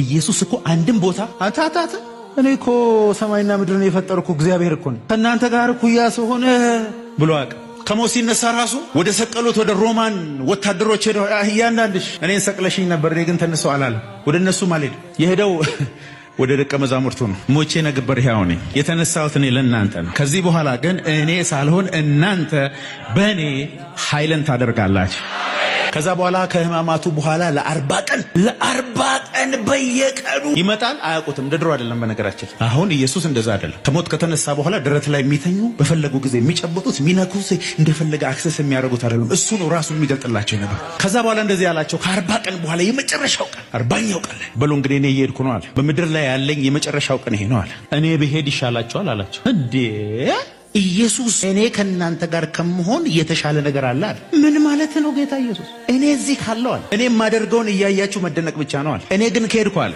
ኢየሱስ እኮ አንድም ቦታ አንተ እኔ እኮ ሰማይና ምድርን የፈጠርኩ እግዚአብሔር እኮ ነኝ ከእናንተ ጋር ኩያ ሰሆነ ብሎ አቀ ከሞት ሲነሳ ራሱ ወደ ሰቀሉት ወደ ሮማን ወታደሮች ሄደው እያንዳንድሽ እኔን ሰቅለሽኝ ነበር እኔ ግን ተነሳው አላለም። ወደ እነሱ ማለት የሄደው ወደ ደቀ መዛሙርቱ ነው። ሞቼ ነበር ሕያው ነኝ የተነሳሁት እኔ ለእናንተ ነው። ከዚህ በኋላ ግን እኔ ሳልሆን እናንተ በእኔ ኃይልን ታደርጋላችሁ። ከዛ በኋላ ከህማማቱ በኋላ ለ40 ቀን በየቀኑ ይመጣል። አያውቁትም። ድሮ አይደለም በነገራችን። አሁን ኢየሱስ እንደዛ አይደለም። ከሞት ከተነሳ በኋላ ደረት ላይ የሚተኙ በፈለጉ ጊዜ የሚጨብጡት የሚነኩት እንደፈለገ አክሰስ የሚያደርጉት አይደለም። እሱ ነው ራሱ የሚገልጥላቸው ነበር። ከዛ በኋላ እንደዚህ ያላቸው ከ40 ቀን በኋላ የመጨረሻው ቀን 40ኛው ቀን ላይ በሉ እንግዲህ እኔ እየሄድኩ ነው አለ። በምድር ላይ ያለኝ የመጨረሻው ቀን ይሄ ነው አለ። እኔ ብሄድ ይሻላችኋል አላቸው። እንዴ ኢየሱስ እኔ ከናንተ ጋር ከመሆን የተሻለ ነገር አለ አለ። ምን ማለት ነው ጌታ ኢየሱስ? እኔ እዚህ ካለው አለ እኔ ማደርገውን እያያችሁ መደነቅ ብቻ ነው አለ። እኔ ግን ከሄድኩ አለ